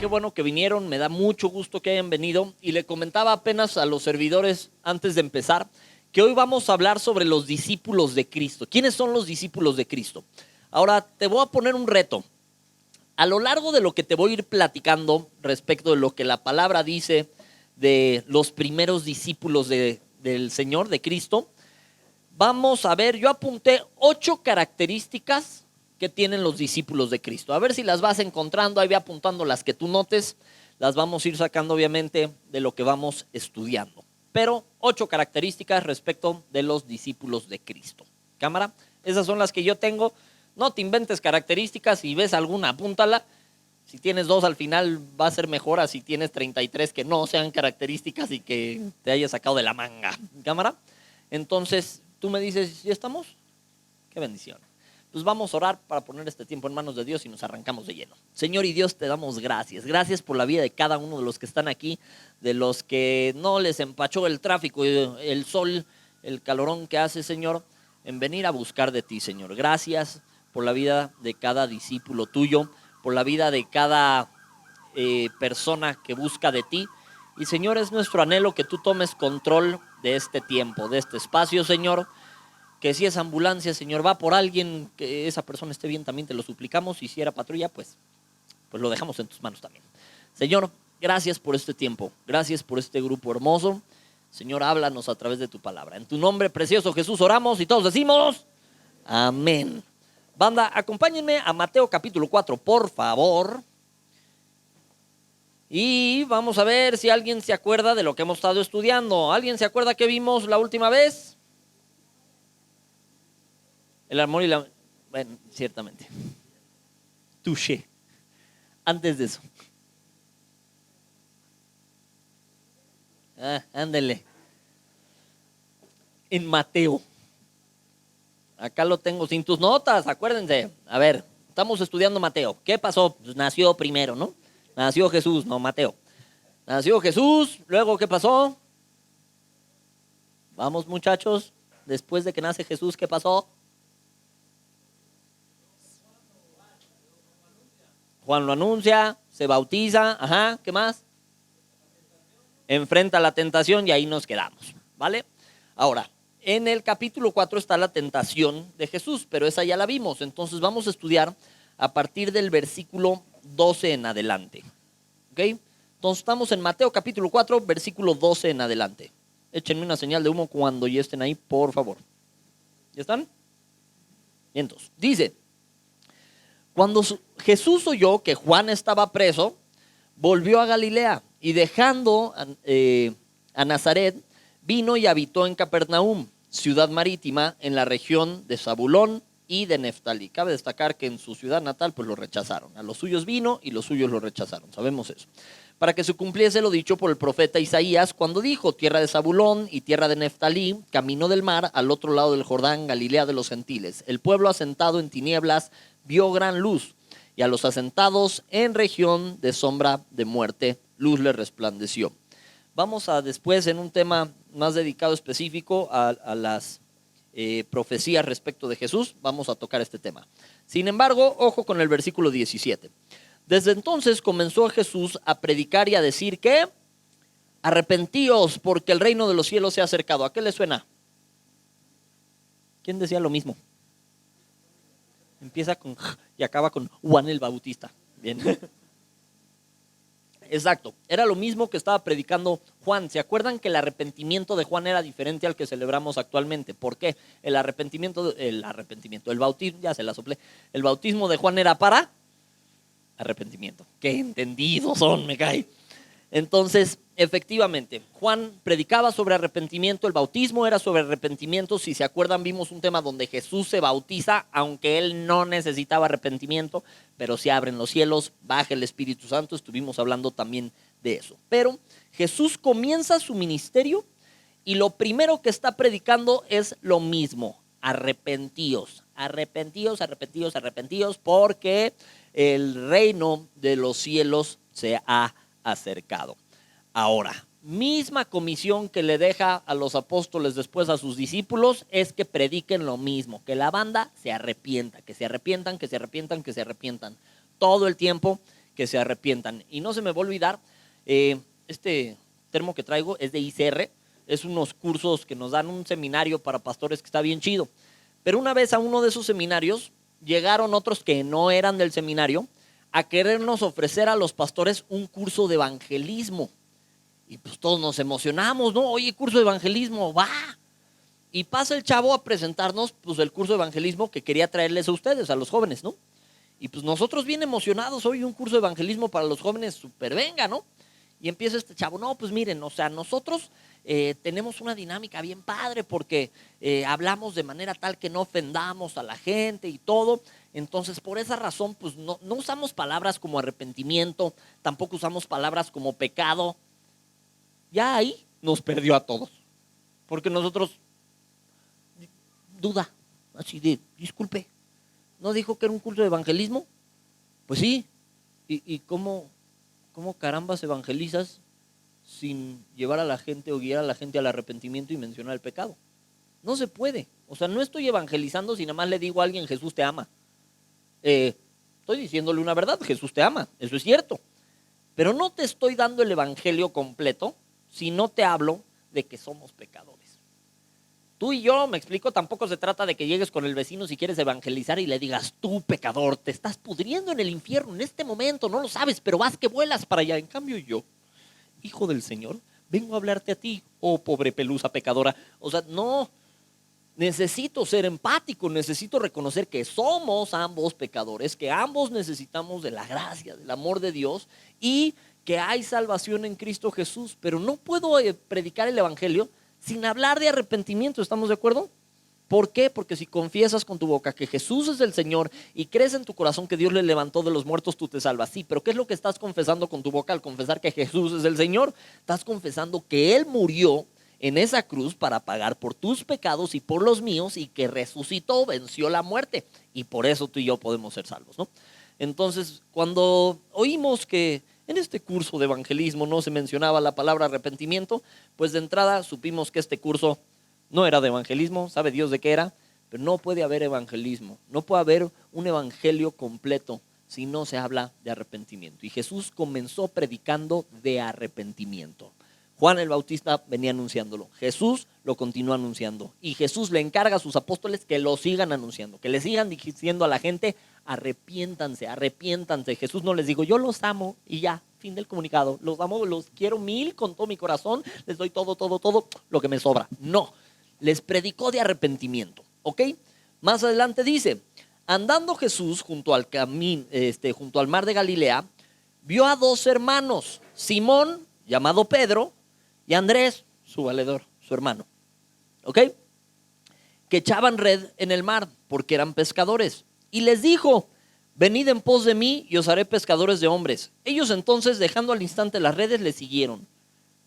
qué bueno que vinieron, me da mucho gusto que hayan venido. Y le comentaba apenas a los servidores antes de empezar que hoy vamos a hablar sobre los discípulos de Cristo. ¿Quiénes son los discípulos de Cristo? Ahora te voy a poner un reto. A lo largo de lo que te voy a ir platicando respecto de lo que la palabra dice de los primeros discípulos del Señor, de Cristo, vamos a ver, yo apunté 8 características que tienen los discípulos de Cristo. A ver si las vas encontrando, ahí ve apuntando las que tú notes, las vamos a ir sacando obviamente de lo que vamos estudiando. Pero 8 características respecto de los discípulos de Cristo. ¿Cámara? Esas son las que yo tengo. No te inventes características, si ves alguna, apúntala. Si tienes 2 al final va a ser mejor a si tienes 33 que no sean características y que te hayas sacado de la manga. ¿Cámara? Entonces, tú me dices, ¿ya estamos? Qué bendición. Pues vamos a orar para poner este tiempo en manos de Dios y nos arrancamos de lleno. Señor y Dios, te damos gracias. Gracias por la vida de cada uno de los que están aquí, de los que no les empachó el tráfico, el sol, el calorón que hace, Señor, en venir a buscar de ti, Señor. Gracias por la vida de cada discípulo tuyo, por la vida de cada persona que busca de ti. Y, Señor, es nuestro anhelo que tú tomes control de este tiempo, de este espacio, Señor. Que si es ambulancia, Señor, va por alguien, que esa persona esté bien, también te lo suplicamos. Y si era patrulla, pues lo dejamos en tus manos también. Señor, gracias por este tiempo. Gracias por este grupo hermoso. Señor, háblanos a través de tu palabra. En tu nombre precioso, Jesús, oramos y todos decimos amén. Banda, acompáñenme a Mateo capítulo 4, por favor. Y vamos a ver si alguien se acuerda de lo que hemos estado estudiando. ¿Alguien se acuerda que vimos la última vez? El amor y la... Bueno, ciertamente. Touché. Antes de eso. Ándele. En Mateo. Acá lo tengo sin tus notas, acuérdense. A ver, estamos estudiando Mateo. ¿Qué pasó? Pues nació primero, ¿no? Nació Jesús, no Mateo. Nació Jesús, luego ¿qué pasó? Vamos, muchachos. Después de que nace Jesús, ¿qué pasó? Juan lo anuncia, se bautiza, ajá, ¿qué más? Enfrenta la tentación y ahí nos quedamos, ¿vale? Ahora, en el capítulo 4 está la tentación de Jesús, pero esa ya la vimos, entonces vamos a estudiar a partir del versículo 12 en adelante, ¿ok? Entonces estamos en Mateo capítulo 4, versículo 12 en adelante. Échenme una señal de humo cuando ya estén ahí, por favor. ¿Ya están? Y entonces, dice... Cuando Jesús oyó que Juan estaba preso, volvió a Galilea y dejando a Nazaret, vino y habitó en Capernaum, ciudad marítima en la región de Zabulón y de Neftalí. Cabe destacar que en su ciudad natal pues lo rechazaron. A los suyos vino y los suyos lo rechazaron, sabemos eso. Para que se cumpliese lo dicho por el profeta Isaías cuando dijo: tierra de Zabulón y tierra de Neftalí, camino del mar, al otro lado del Jordán, Galilea de los gentiles. El pueblo asentado en tinieblas vio gran luz, y a los asentados en región de sombra de muerte, luz les resplandeció. Vamos a después, en un tema más dedicado específico a las profecías respecto de Jesús, vamos a tocar este tema. Sin embargo, ojo con el versículo 17. Desde entonces comenzó Jesús a predicar y a decir que arrepentíos porque el reino de los cielos se ha acercado. ¿A qué le suena? ¿Quién decía lo mismo? Empieza con y acaba con Juan el Bautista. Bien. Exacto, era lo mismo que estaba predicando Juan. ¿Se acuerdan que el arrepentimiento de Juan era diferente al que celebramos actualmente? ¿Por qué? El bautismo, ya se la soplé. El bautismo de Juan era para arrepentimiento. Qué entendidos son, me cae. Entonces, efectivamente, Juan predicaba sobre arrepentimiento, el bautismo era sobre arrepentimiento. Si se acuerdan, vimos un tema donde Jesús se bautiza, aunque él no necesitaba arrepentimiento, pero se abren los cielos, baja el Espíritu Santo, estuvimos hablando también de eso. Pero Jesús comienza su ministerio y lo primero que está predicando es lo mismo: arrepentíos, arrepentíos, arrepentíos, arrepentíos, porque el reino de los cielos se ha acercado. Ahora, misma comisión que le deja a los apóstoles después a sus discípulos es que prediquen lo mismo, que la banda se arrepienta, que se arrepientan, que se arrepientan, que se arrepientan. Todo el tiempo que se arrepientan. Y no se me va a olvidar, este termo que traigo es de ICR, es unos cursos que nos dan un seminario para pastores que está bien chido. Pero una vez a uno de esos seminarios llegaron otros que no eran del seminario a querernos ofrecer a los pastores un curso de evangelismo. Y pues todos nos emocionamos, ¿no? Oye, curso de evangelismo, va. Y pasa el chavo a presentarnos pues el curso de evangelismo que quería traerles a ustedes, a los jóvenes, ¿no? Y pues nosotros bien emocionados, hoy un curso de evangelismo para los jóvenes, súper venga, ¿no? Y empieza este chavo, no, pues miren, o sea, nosotros tenemos una dinámica bien padre porque hablamos de manera tal que no ofendamos a la gente y todo. Entonces, por esa razón, pues no usamos palabras como arrepentimiento, tampoco usamos palabras como pecado. Ya ahí nos perdió a todos, porque nosotros, duda, así de, disculpe, ¿no dijo que era un curso de evangelismo? Pues sí, ¿y cómo carambas evangelizas sin llevar a la gente o guiar a la gente al arrepentimiento y mencionar el pecado? No se puede. O sea, no estoy evangelizando si nada más le digo a alguien Jesús te ama. Estoy diciéndole una verdad, Jesús te ama, eso es cierto. Pero no te estoy dando el evangelio completo si no te hablo de que somos pecadores. Tú y yo, me explico, tampoco se trata de que llegues con el vecino si quieres evangelizar y le digas, tú pecador, te estás pudriendo en el infierno en este momento, no lo sabes, pero vas que vuelas para allá. En cambio yo, hijo del Señor, vengo a hablarte a ti, oh pobre pelusa pecadora. O sea, no, necesito ser empático, necesito reconocer que somos ambos pecadores, que ambos necesitamos de la gracia, del amor de Dios y que hay salvación en Cristo Jesús, pero no puedo predicar el evangelio sin hablar de arrepentimiento, ¿estamos de acuerdo? ¿Por qué? Porque si confiesas con tu boca que Jesús es el Señor y crees en tu corazón que Dios le levantó de los muertos, tú te salvas. Sí, pero ¿qué es lo que estás confesando con tu boca al confesar que Jesús es el Señor? Estás confesando que Él murió en esa cruz para pagar por tus pecados y por los míos y que resucitó, venció la muerte y por eso tú y yo podemos ser salvos, ¿no? Entonces, cuando oímos que en este curso de evangelismo no se mencionaba la palabra arrepentimiento, pues de entrada supimos que este curso no era de evangelismo, sabe Dios de qué era, pero no puede haber evangelismo, no puede haber un evangelio completo si no se habla de arrepentimiento. Y Jesús comenzó predicando de arrepentimiento. Juan el Bautista venía anunciándolo, Jesús lo continúa anunciando y Jesús le encarga a sus apóstoles que lo sigan anunciando, que le sigan diciendo a la gente, arrepiéntanse, arrepiéntanse. Jesús no les dijo, yo los amo y ya, fin del comunicado, los amo, los quiero mil con todo mi corazón, les doy todo lo que me sobra. No, les predicó de arrepentimiento, ¿ok? Más adelante dice, andando Jesús junto al junto al mar de Galilea, vio a dos hermanos, Simón, llamado Pedro, y Andrés, su valedor, su hermano, ¿ok? Que echaban red en el mar porque eran pescadores. Y les dijo, venid en pos de mí y os haré pescadores de hombres. Ellos entonces, dejando al instante las redes, le siguieron.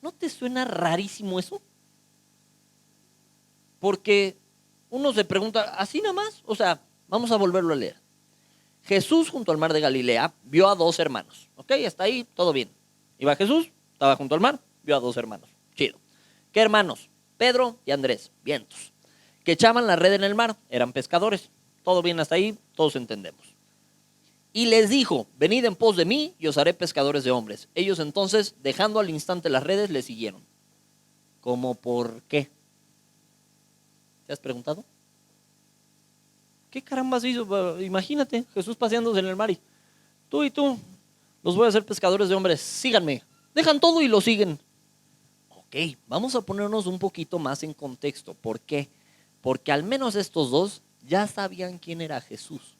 ¿No te suena rarísimo eso? Porque uno se pregunta, ¿así nada más? O sea, vamos a volverlo a leer. Jesús junto al mar de Galilea vio a dos hermanos. ¿Ok? Hasta ahí, todo bien. Iba Jesús, estaba junto al mar, vio a dos hermanos. Chido. ¿Qué hermanos? Pedro y Andrés, vientos. Que echaban la red en el mar, eran pescadores. Todo bien hasta ahí, todos entendemos. Y les dijo, venid en pos de mí y os haré pescadores de hombres. Ellos entonces, dejando al instante las redes, le siguieron. ¿Cómo por qué? ¿Te has preguntado? ¿Qué carambas hizo? Imagínate, Jesús paseándose en el mar y tú, los voy a hacer pescadores de hombres, síganme. Dejan todo y lo siguen. Ok, vamos a ponernos un poquito más en contexto. ¿Por qué? Porque al menos estos dos ya sabían quién era Jesús.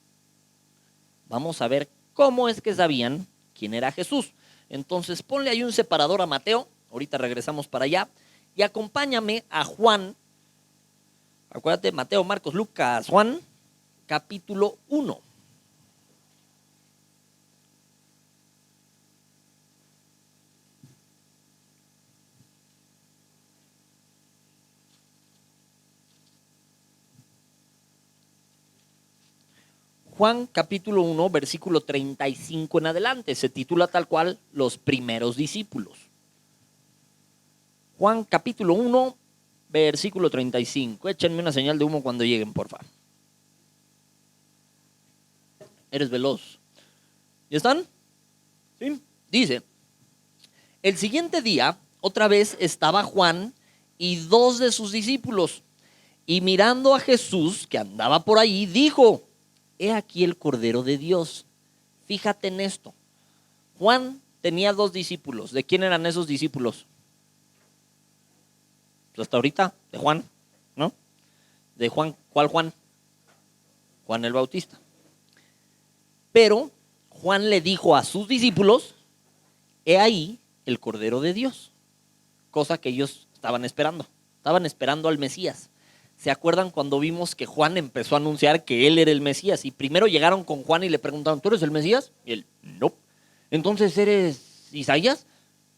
Vamos a ver cómo es que sabían quién era Jesús. Entonces ponle ahí un separador a Mateo, ahorita regresamos para allá, y acompáñame a Juan. Acuérdate, Mateo, Marcos, Lucas, Juan, capítulo 1. Juan capítulo 1, versículo 35 en adelante. Se titula tal cual, los primeros discípulos. Juan capítulo 1, versículo 35. Échenme una señal de humo cuando lleguen, por favor. Eres veloz. ¿Ya están? ¿Sí? Dice, el siguiente día, otra vez estaba Juan y 2 de sus discípulos. Y mirando a Jesús, que andaba por ahí, dijo, he aquí el Cordero de Dios. Fíjate en esto. Juan tenía 2 discípulos. ¿De quién eran esos discípulos? Pues hasta ahorita, de Juan, ¿no? De Juan, ¿cuál Juan? Juan el Bautista. Pero Juan le dijo a sus discípulos, he ahí el Cordero de Dios. Cosa que ellos estaban esperando. Estaban esperando al Mesías. ¿Se acuerdan cuando vimos que Juan empezó a anunciar que él era el Mesías? Y primero llegaron con Juan y le preguntaron, ¿tú eres el Mesías? Y él, no. ¿Entonces eres Isaías?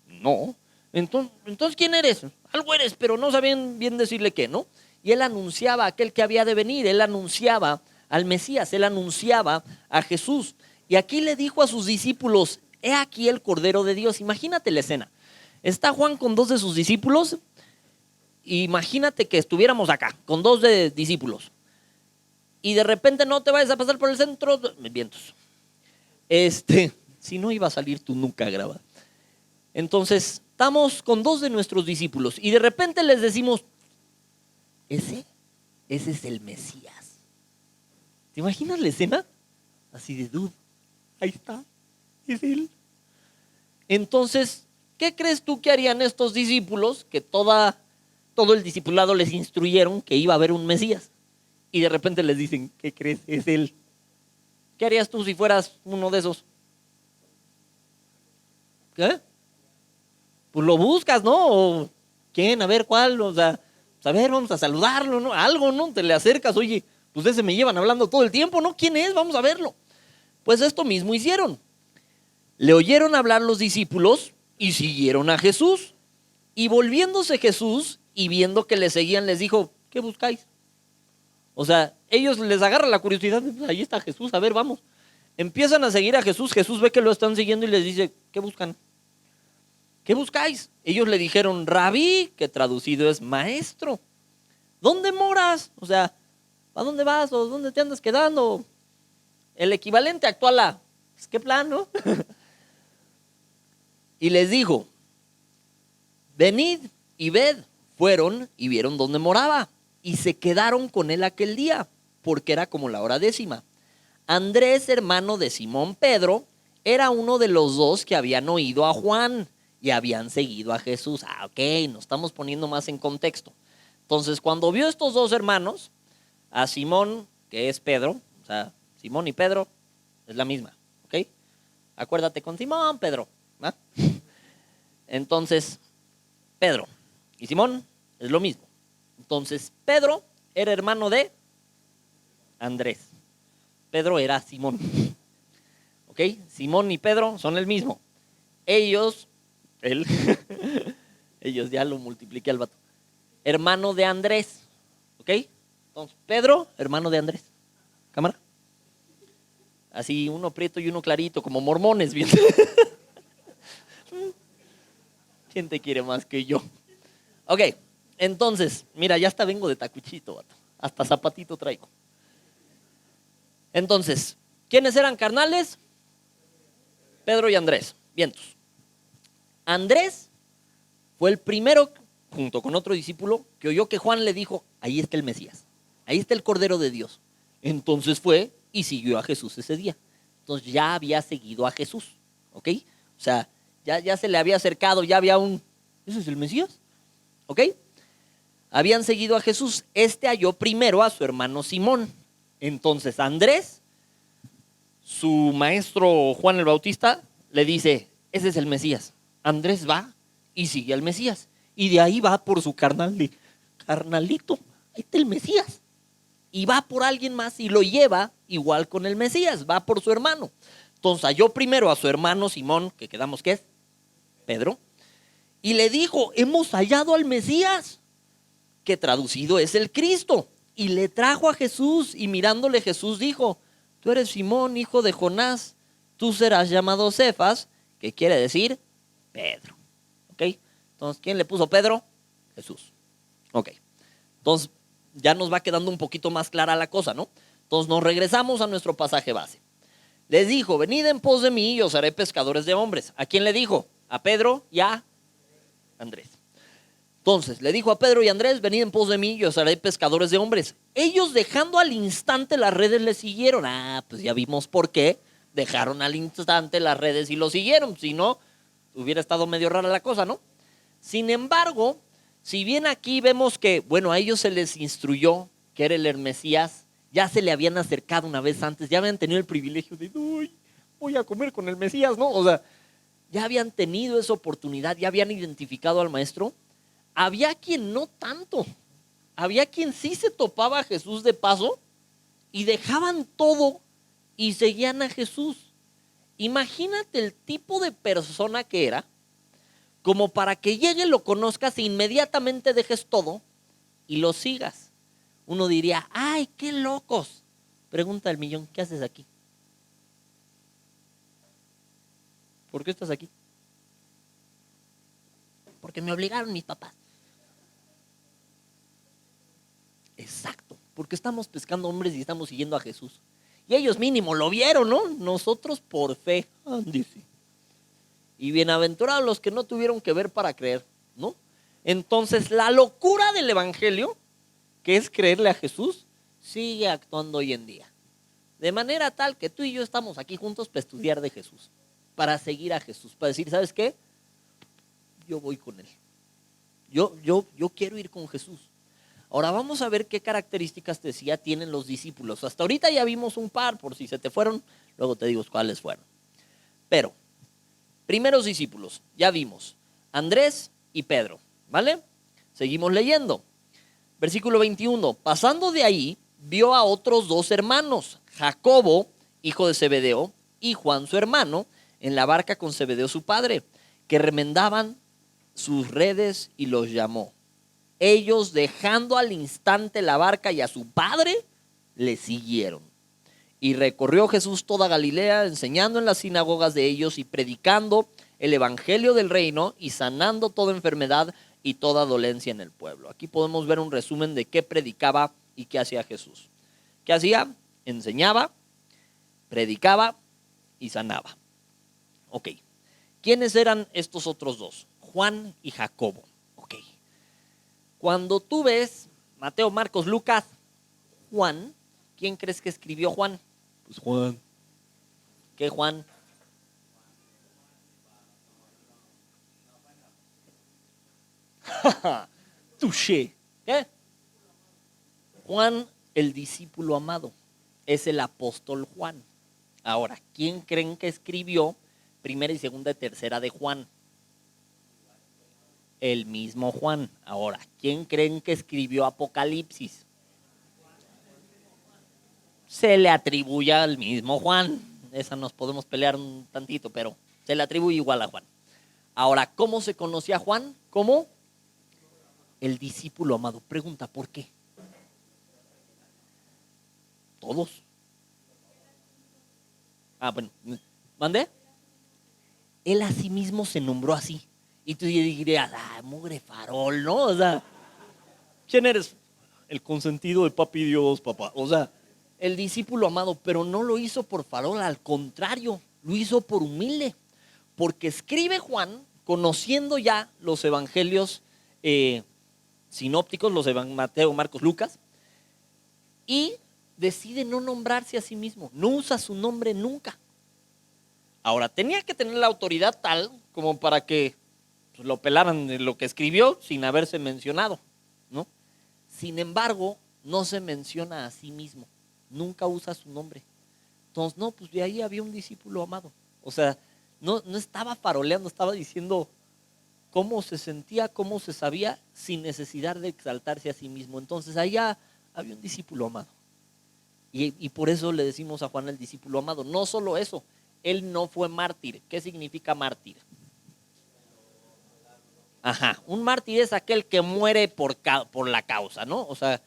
No. Entonces ¿quién eres? Algo eres, pero no sabían bien decirle qué, ¿no? Y él anunciaba a aquel que había de venir, él anunciaba al Mesías, él anunciaba a Jesús. Y aquí le dijo a sus discípulos, he aquí el Cordero de Dios. Imagínate la escena. Está Juan con 2 de sus discípulos. Imagínate que estuviéramos acá con 2 de discípulos y de repente no te vayas a pasar por el centro, vientos. Si no iba a salir tu nuca grabada. Entonces, estamos con 2 de nuestros discípulos y de repente les decimos, ese es el Mesías. ¿Te imaginas la escena? Así de duda. Ahí está, es él. Entonces, ¿qué crees tú que harían estos discípulos que todo el discipulado les instruyeron que iba a haber un Mesías? Y de repente les dicen, ¿qué crees? Es él. ¿Qué harías tú si fueras uno de esos? ¿Qué? Pues lo buscas, ¿no? ¿O quién? A ver, ¿cuál? O sea, a ver, vamos a saludarlo, ¿no? Algo, ¿no? Te le acercas, oye, pues de ese me llevan hablando todo el tiempo, ¿no? ¿Quién es? Vamos a verlo. Pues esto mismo hicieron. Le oyeron hablar los discípulos y siguieron a Jesús. Y volviéndose Jesús y viendo que le seguían, les dijo, ¿qué buscáis? O sea, ellos les agarra la curiosidad, ahí está Jesús, a ver, vamos. Empiezan a seguir a Jesús, Jesús ve que lo están siguiendo y les dice, ¿qué buscan? ¿Qué buscáis? Ellos le dijeron, Rabí, que traducido es maestro. ¿Dónde moras? O sea, ¿a dónde vas? ¿O dónde te andas quedando? El equivalente actual a, pues, ¿qué plan, no? Y les dijo, venid y ved. Fueron y vieron dónde moraba y se quedaron con él aquel día, porque era como la hora 10. Andrés, hermano de Simón Pedro, era uno de los 2 que habían oído a Juan y habían seguido a Jesús. Ok, nos estamos poniendo más en contexto. Entonces, cuando vio estos 2 hermanos, a Simón, que es Pedro, o sea, Simón y Pedro es la misma, ¿ok? Acuérdate con Simón, Pedro, ¿va? Entonces, Pedro y Simón es lo mismo. Entonces, Pedro era hermano de Andrés. Pedro era Simón. ¿Ok? Simón y Pedro son el mismo. Ellos ya lo multipliqué al vato. Hermano de Andrés. ¿Ok? Entonces, Pedro, hermano de Andrés. ¿Cámara? Así, uno prieto y uno clarito, como mormones. Bien. ¿Quién te quiere más que yo? Ok, entonces, mira, ya hasta vengo de tacuchito, vato. Hasta zapatito traigo. Entonces, ¿quiénes eran carnales? Pedro y Andrés. Vientos. Andrés fue el primero, junto con otro discípulo, que oyó que Juan le dijo, ahí está el Mesías, ahí está el Cordero de Dios. Entonces fue y siguió a Jesús ese día. Entonces ya había seguido a Jesús, ¿ok? O sea, ya se le había acercado, ya había ¿ese es el Mesías? ¿Ok? Habían seguido a Jesús. Halló primero a su hermano Simón. Entonces Andrés, su maestro Juan el Bautista, le dice, ese es el Mesías. Andrés va y sigue al Mesías. Y de ahí va por su carnalito, ahí está el Mesías. Y va por alguien más y lo lleva igual con el Mesías, va por su hermano. Entonces halló primero a su hermano Simón, que quedamos que es Pedro, y le dijo, hemos hallado al Mesías, que traducido es el Cristo. Y le trajo a Jesús y mirándole Jesús dijo, tú eres Simón, hijo de Jonás, tú serás llamado Cefas, que quiere decir Pedro. ¿Ok? Entonces, ¿quién le puso Pedro? Jesús. Ok. Entonces, ya nos va quedando un poquito más clara la cosa, ¿no? Entonces, nos regresamos a nuestro pasaje base. les dijo, venid en pos de mí y os haré pescadores de hombres. ¿A quién le dijo? A Pedro y a Andrés. Entonces, le dijo a Pedro y a Andrés, venid en pos de mí y os haré pescadores de hombres. Ellos, dejando al instante las redes, le siguieron. Pues ya vimos por qué dejaron al instante las redes y lo siguieron. Si no, hubiera estado medio rara la cosa, ¿no? Sin embargo, si bien aquí vemos que, bueno, a ellos se les instruyó que era el Mesías, ya se le habían acercado una vez antes, ya habían tenido el privilegio de, uy, voy a comer con el Mesías, ¿no? O sea, ya habían tenido esa oportunidad, ya habían identificado al maestro. Había quien no tanto, había quien sí se topaba a Jesús de paso y dejaban todo y seguían a Jesús. Imagínate el tipo de persona que era, como para que llegue, lo conozcas e inmediatamente dejes todo y lo sigas. Uno diría, ay, qué locos. Pregunta al millón, ¿qué haces aquí? ¿Por qué estás aquí? Porque me obligaron mis papás. Exacto, porque estamos pescando hombres y estamos siguiendo a Jesús. Y ellos mínimo lo vieron, ¿no? Nosotros por fe, dice. Y bienaventurados los que no tuvieron que ver para creer, ¿no? Entonces la locura del evangelio, que es creerle a Jesús, sigue actuando hoy en día. De manera tal que tú y yo estamos aquí juntos para estudiar de Jesús, para seguir a Jesús, para decir, ¿sabes qué? Yo voy con él. Yo quiero ir con Jesús. Ahora vamos a ver qué características, te decía, tienen los discípulos. Hasta ahorita ya vimos un par, por si se te fueron, luego te digo cuáles fueron. Pero, primeros discípulos, ya vimos, Andrés y Pedro, ¿vale? Seguimos leyendo. Versículo 21, pasando de ahí, vio a otros dos hermanos, Jacobo, hijo de Zebedeo, y Juan su hermano, en la barca con Zebedeo su padre, que remendaban sus redes y los llamó. Ellos, dejando al instante la barca y a su padre, le siguieron. Y recorrió Jesús toda Galilea, enseñando en las sinagogas de ellos y predicando el evangelio del reino y sanando toda enfermedad y toda dolencia en el pueblo. Aquí podemos ver un resumen de qué predicaba y qué hacía Jesús. ¿Qué hacía? Enseñaba, predicaba y sanaba. Ok. ¿Quiénes eran estos otros dos? Juan y Jacobo. Ok. Cuando tú ves Mateo, Marcos, Lucas, Juan, ¿quién crees que escribió Juan? Pues Juan. ¿Qué Juan? Touché. ¿Qué? Juan, el discípulo amado. Es el apóstol Juan. Ahora, ¿quién creen que escribió primera y segunda y tercera de Juan? El mismo Juan. Ahora, ¿quién creen que escribió Apocalipsis? Se le atribuye al mismo Juan. Esa nos podemos pelear un tantito, pero se le atribuye igual a Juan. Ahora, ¿cómo se conocía a Juan? ¿Cómo? El discípulo amado. Pregunta, ¿por qué? Todos. Bueno, ¿mandé? Él a sí mismo se nombró así. Y tú dirías, mugre farol, ¿no? O sea, ¿quién eres? El consentido de papi Dios, papá. O sea, el discípulo amado, pero no lo hizo por farol, al contrario, lo hizo por humilde. Porque escribe Juan, conociendo ya los evangelios sinópticos, los de Mateo, Marcos, Lucas, y decide no nombrarse a sí mismo, no usa su nombre nunca. Ahora, tenía que tener la autoridad tal como para que pues, lo pelaran de lo que escribió sin haberse mencionado, ¿no? Sin embargo, no se menciona a sí mismo, nunca usa su nombre. Entonces, no, pues de ahí había un discípulo amado. O sea, no estaba faroleando, estaba diciendo cómo se sentía, cómo se sabía, sin necesidad de exaltarse a sí mismo. Entonces, allá había un discípulo amado. Y por eso le decimos a Juan el discípulo amado. No solo eso, él no fue mártir. ¿Qué significa mártir? Un mártir es aquel que muere por la causa, ¿no? O sea,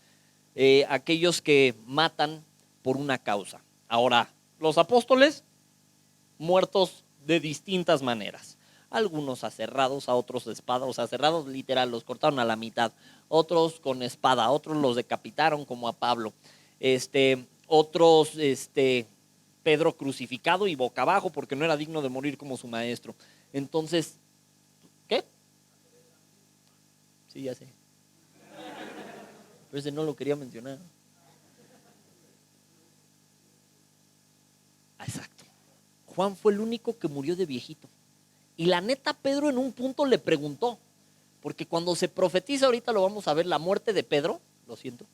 aquellos que matan por una causa. Ahora, los apóstoles, muertos de distintas maneras. Algunos aserrados, a otros de espada, o sea, aserrados literal, los cortaron a la mitad. Otros con espada, otros los decapitaron como a Pablo. Otros Pedro crucificado y boca abajo porque no era digno de morir como su maestro. Entonces, ¿qué? Sí, ya sé. Pero ese no lo quería mencionar. Exacto. Juan fue el único que murió de viejito. Y la neta, Pedro en un punto le preguntó, porque cuando se profetiza, ahorita lo vamos a ver, la muerte de Pedro, lo siento,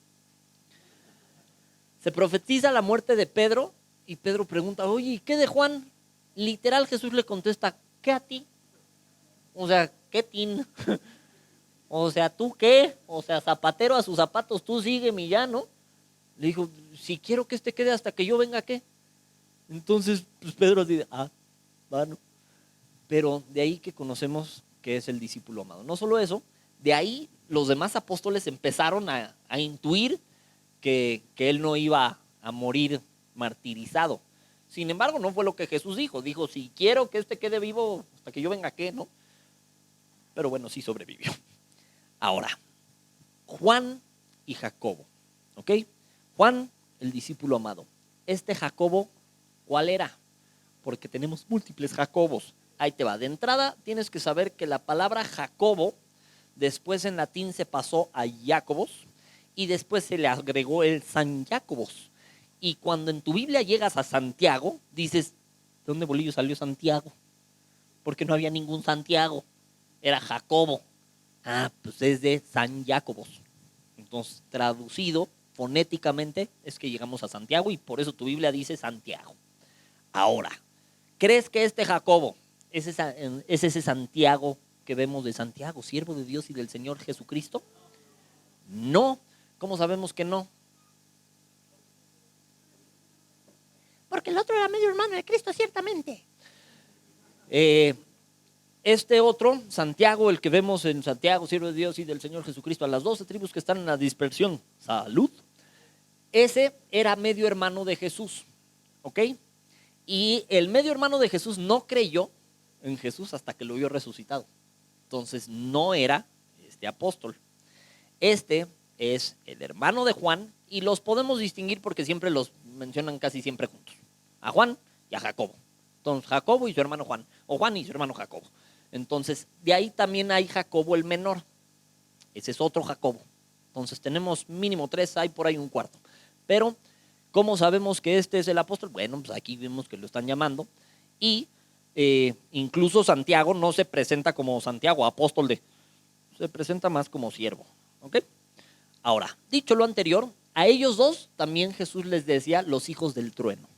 se profetiza la muerte de Pedro y Pedro pregunta, oye, ¿y qué de Juan? Literal Jesús le contesta, ¿qué a ti? O sea, ¿qué tin? O sea, ¿tú qué? O sea, zapatero a sus zapatos, tú sígueme y ya, ¿no? Le dijo, si quiero que este quede hasta que yo venga, ¿qué? Entonces, pues Pedro dice, bueno. Pero de ahí que conocemos que es el discípulo amado. No solo eso, de ahí los demás apóstoles empezaron a intuir que él no iba a morir martirizado. Sin embargo, no fue lo que Jesús dijo. Dijo, si quiero que este quede vivo hasta que yo venga, ¿qué? ¿No? Pero bueno, sí sobrevivió. Ahora, Juan y Jacobo, ¿ok? Juan, el discípulo amado. Este Jacobo, ¿cuál era? Porque tenemos múltiples Jacobos. Ahí te va. De entrada, tienes que saber que la palabra Jacobo, después en latín se pasó a Jacobos y después se le agregó el San Jacobos. Y cuando en tu Biblia llegas a Santiago, dices, ¿de dónde bolillo salió Santiago? Porque no había ningún Santiago, era Jacobo. Pues es de San Jacobos. Entonces, traducido fonéticamente, es que llegamos a Santiago y por eso tu Biblia dice Santiago. Ahora, ¿crees que este Jacobo es ese Santiago que vemos de Santiago, siervo de Dios y del Señor Jesucristo? No. ¿Cómo sabemos que no? Porque el otro era medio hermano de Cristo, ciertamente. Este otro, Santiago, el que vemos en Santiago, siervo de Dios y del Señor Jesucristo, a las 12 tribus que están en la dispersión, salud, ese era medio hermano de Jesús, ¿ok? Y el medio hermano de Jesús no creyó en Jesús hasta que lo vio resucitado. Entonces no era este apóstol. Este es el hermano de Juan y los podemos distinguir porque siempre los mencionan casi siempre juntos. A Juan y a Jacobo. Entonces Jacobo y su hermano Juan, o Juan y su hermano Jacobo. Entonces de ahí también hay Jacobo el menor. Ese es otro Jacobo. Entonces tenemos mínimo 3, hay por ahí un cuarto. Pero ¿cómo sabemos que este es el apóstol? Bueno, pues aquí vemos que lo están llamando. Y incluso Santiago no se presenta como Santiago, apóstol se presenta más como siervo. ¿Ok? Ahora, dicho lo anterior, a ellos dos también Jesús les decía los hijos del trueno.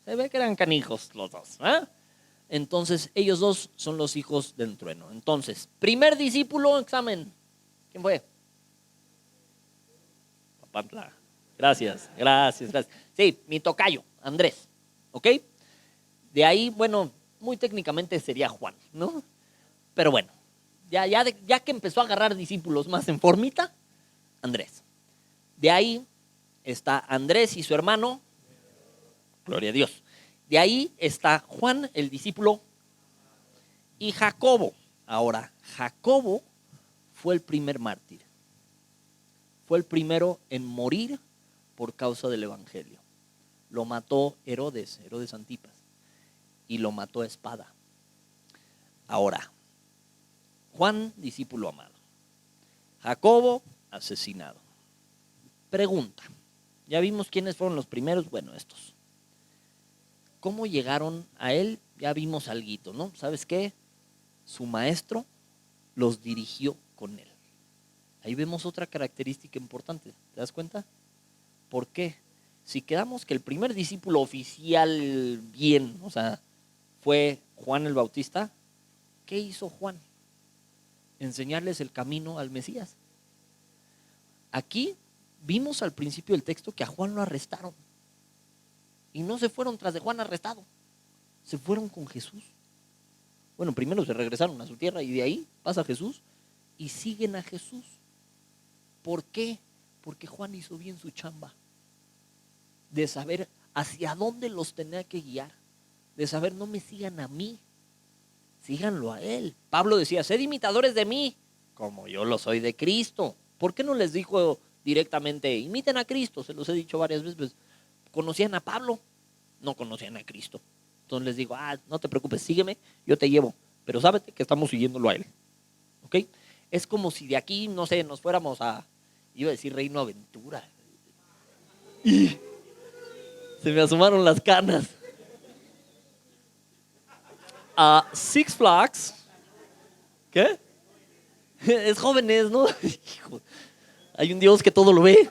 Se ve que eran canijos los dos. Entonces, ellos dos son los hijos del trueno. Entonces, primer discípulo, examen. ¿Quién fue? Papantla. Gracias. Sí, mi tocayo, Andrés. ¿Ok? De ahí, bueno, muy técnicamente sería Juan, ¿no? Pero bueno, ya que empezó a agarrar discípulos más en formita, Andrés. De ahí está Andrés y su hermano, gloria a Dios. De ahí está Juan, el discípulo, y Jacobo. Ahora, Jacobo fue el primer mártir. Fue el primero en morir por causa del evangelio. Lo mató Herodes Antipas, y lo mató a espada. Ahora, Juan, discípulo amado. Jacobo, asesinado. Pregunta, ya vimos quiénes fueron los primeros, bueno, estos. ¿Cómo llegaron a él? Ya vimos alguito, ¿no? ¿Sabes qué? Su maestro los dirigió con él. Ahí vemos otra característica importante, ¿te das cuenta? ¿Por qué? Si quedamos que el primer discípulo oficial bien, o sea, fue Juan el Bautista, ¿qué hizo Juan? Enseñarles el camino al Mesías. Aquí vimos al principio del texto que a Juan lo arrestaron. Y no se fueron tras de Juan arrestado, se fueron con Jesús. Bueno, primero se regresaron a su tierra y de ahí pasa Jesús y siguen a Jesús. ¿Por qué? Porque Juan hizo bien su chamba de saber hacia dónde los tenía que guiar, de saber no me sigan a mí, síganlo a él. Pablo decía, sed imitadores de mí, como yo lo soy de Cristo. ¿Por qué no les dijo directamente, imiten a Cristo? Se los he dicho varias veces, pues, conocían a Pablo, no conocían a Cristo. Entonces les digo, no te preocupes, sígueme, yo te llevo, pero sábete que estamos siguiéndolo a él. ¿Ok? Es como si de aquí, no sé, nos fuéramos iba a decir Reino Aventura. Y se me asomaron las canas. A Six Flags. ¿Qué? Es jóvenes, ¿no? Hijo, hay un Dios que todo lo ve.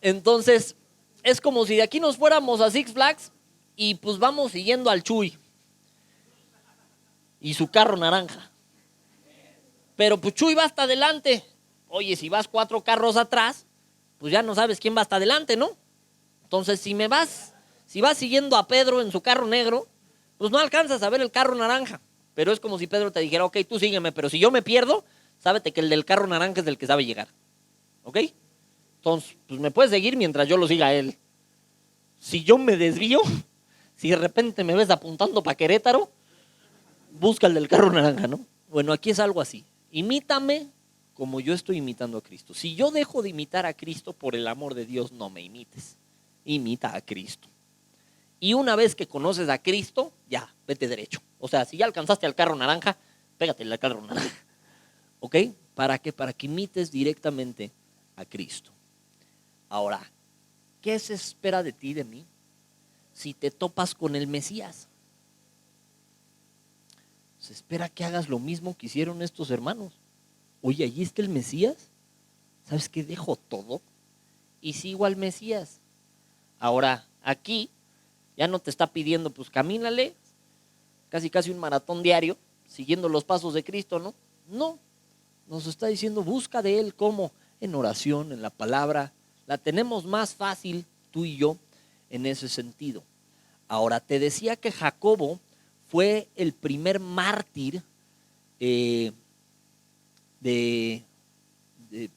Entonces, es como si de aquí nos fuéramos a Six Flags y pues vamos siguiendo al Chuy y su carro naranja. Pero pues Chuy va hasta adelante. Oye, si vas 4 carros atrás, pues ya no sabes quién va hasta adelante, ¿no? Entonces, si vas siguiendo a Pedro en su carro negro, pues no alcanzas a ver el carro naranja. Pero es como si Pedro te dijera, ok, tú sígueme, pero si yo me pierdo, sábete que el del carro naranja es el que sabe llegar. ¿Ok? Entonces, pues me puedes seguir mientras yo lo siga a él. Si yo me desvío, si de repente me ves apuntando para Querétaro, busca el del carro naranja, ¿no? Bueno, aquí es algo así. Imítame como yo estoy imitando a Cristo. Si yo dejo de imitar a Cristo, por el amor de Dios, no me imites. Imita a Cristo. Y una vez que conoces a Cristo, ya, vete derecho. O sea, si ya alcanzaste al carro naranja, pégate al carro naranja. ¿Ok? ¿Para qué? Para que imites directamente a Cristo. Ahora, ¿qué se espera de ti, de mí, si te topas con el Mesías? Se espera que hagas lo mismo que hicieron estos hermanos. Oye, allí está el Mesías. ¿Sabes qué? Dejo todo y sigo al Mesías. Ahora, aquí ya no te está pidiendo, pues camínale, casi un maratón diario, siguiendo los pasos de Cristo, ¿no? No, nos está diciendo, busca de Él, ¿cómo? En oración, en la palabra. La tenemos más fácil tú y yo en ese sentido. Ahora, te decía que Jacobo fue el primer mártir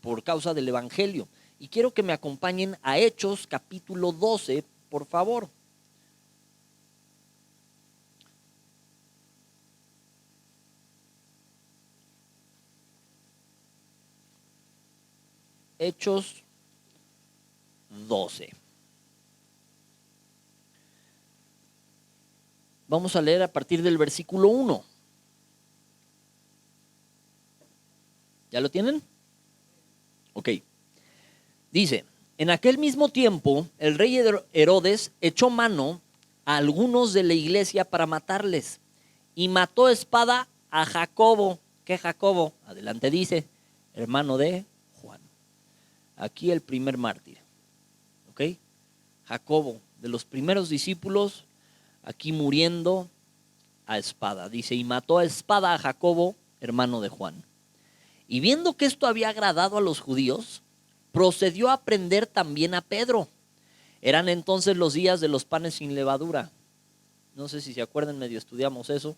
por causa del Evangelio. Y quiero que me acompañen a Hechos capítulo 12, por favor. Hechos 12. Vamos a leer a partir del versículo 1. ¿Ya lo tienen? Ok. Dice, en aquel mismo tiempo, el rey Herodes echó mano a algunos de la iglesia para matarles y mató a espada a Jacobo. ¿Qué Jacobo? Adelante dice, hermano de Juan. Aquí el primer mártir. ¿Ok? Jacobo, de los primeros discípulos, aquí muriendo a espada. Dice, y mató a espada a Jacobo, hermano de Juan. Y viendo que esto había agradado a los judíos, procedió a prender también a Pedro. Eran entonces los días de los panes sin levadura. No sé si se acuerdan, medio estudiamos eso,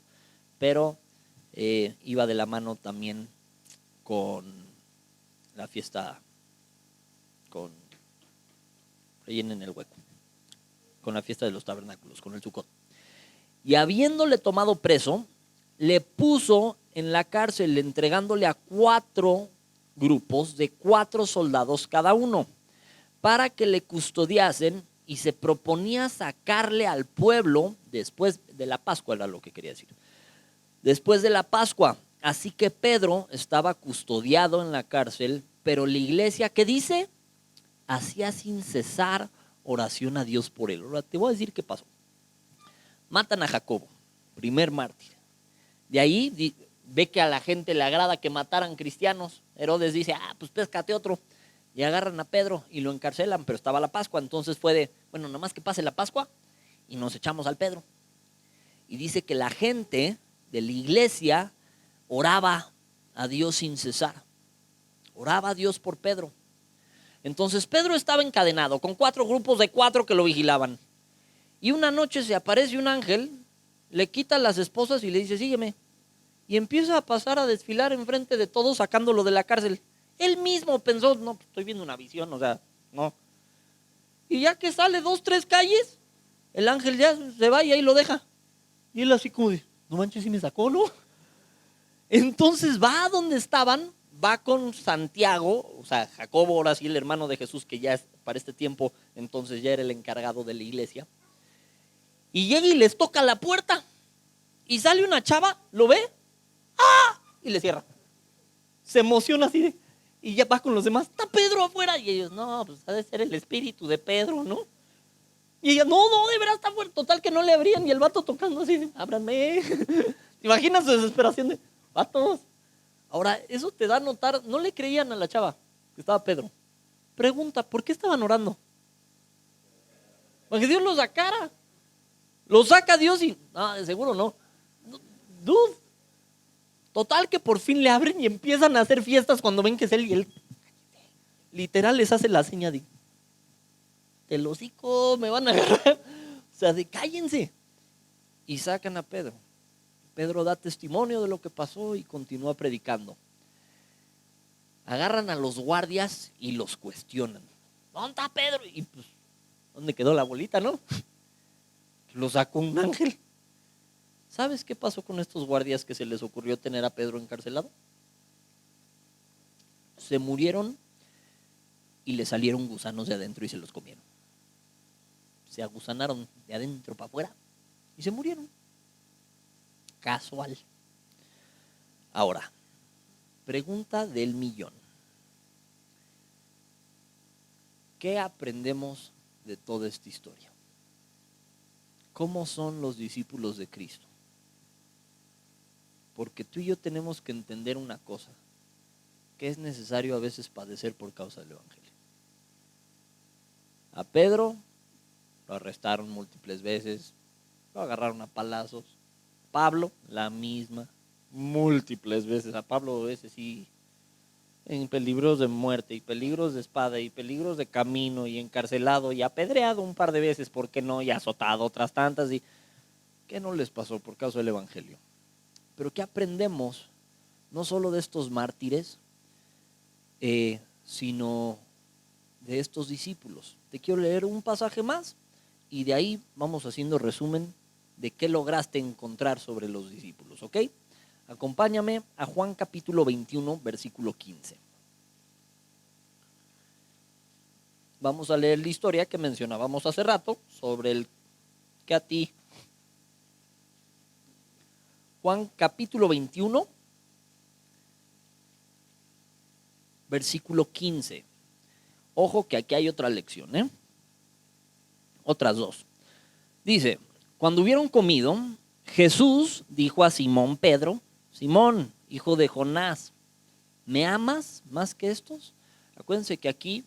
pero iba de la mano también con la fiesta, rellenen el hueco, con la fiesta de los tabernáculos, con el Sucot. Y habiéndole tomado preso, le puso en la cárcel, entregándole a 4 grupos de 4 soldados cada uno, para que le custodiasen, y se proponía sacarle al pueblo después de la Pascua, era lo que quería decir. Después de la Pascua. Así que Pedro estaba custodiado en la cárcel, pero la iglesia, ¿qué dice? Hacía sin cesar oración a Dios por él. Ahora te voy a decir qué pasó. Matan a Jacobo, primer mártir. De ahí ve que a la gente le agrada que mataran cristianos. Herodes dice, pues péscate otro. Y agarran a Pedro y lo encarcelan, pero estaba la Pascua. Entonces fue de, bueno, nada más que pase la Pascua y nos echamos al Pedro. Y dice que la gente de la iglesia oraba a Dios sin cesar. Oraba a Dios por Pedro. Entonces Pedro estaba encadenado con 4 grupos de 4 que lo vigilaban. Y una noche se aparece un ángel, le quita las esposas y le dice, sígueme. Y empieza a pasar a desfilar enfrente de todos sacándolo de la cárcel. Él mismo pensó, no, estoy viendo una visión, o sea, no. Y ya que sale 2, 3 calles, el ángel ya se va y ahí lo deja. Y él así como de, no manches, si me sacó, ¿no? Entonces va a donde estaban, va con Santiago, o sea, Jacobo, ahora sí el hermano de Jesús, que ya para este tiempo entonces ya era el encargado de la iglesia. Y llega y les toca la puerta. Y sale una chava, lo ve, ¡ah! Y le cierra. Se emociona así de, y ya va con los demás, está Pedro afuera. Y ellos, no, pues ha de ser el espíritu de Pedro, ¿no? Y ella, no, de veras está afuera. Total que no le abrían. Y el vato tocando así, ábranme. ¿Te imaginas su desesperación de vatos? Ahora, eso te da a notar, no le creían a la chava que estaba Pedro. Pregunta, ¿por qué estaban orando? Para que Dios los sacara. Lo saca Dios y, de seguro no. Dude. Total que por fin le abren y empiezan a hacer fiestas cuando ven que es él. Y él literal les hace la seña de, el hocico, me van a agarrar. O sea, de cállense. Y sacan a Pedro. Pedro da testimonio de lo que pasó y continúa predicando. Agarran a los guardias y los cuestionan. ¿Dónde está Pedro? Y pues, ¿dónde quedó la bolita, no? Lo sacó un ángel. ¿Sabes qué pasó con estos guardias que se les ocurrió tener a Pedro encarcelado? Se murieron y le salieron gusanos de adentro y se los comieron. Se agusanaron de adentro para afuera y se murieron. Casual. Ahora, pregunta del millón. ¿Qué aprendemos de toda esta historia? ¿Cómo son los discípulos de Cristo? Porque tú y yo tenemos que entender una cosa, que es necesario a veces padecer por causa del Evangelio. A Pedro lo arrestaron múltiples veces, lo agarraron a palazos. Pablo, la misma, múltiples veces. A Pablo ese sí, en peligros de muerte y peligros de espada y peligros de camino y encarcelado y apedreado un par de veces, ¿por qué no? Y azotado otras tantas. ¿Y qué no les pasó por causa del Evangelio? Pero ¿qué aprendemos? No solo de estos mártires, sino de estos discípulos. Te quiero leer un pasaje más y de ahí vamos haciendo resumen de qué lograste encontrar sobre los discípulos, ¿ok? Acompáñame a Juan capítulo 21, versículo 15. Vamos a leer la historia que mencionábamos hace rato sobre el que a ti. Juan capítulo 21, versículo 15. Ojo que aquí hay otra lección, ¿eh? Otras dos. Dice, cuando hubieron comido, Jesús dijo a Simón Pedro, Simón, hijo de Jonás, ¿me amas más que estos? Acuérdense que aquí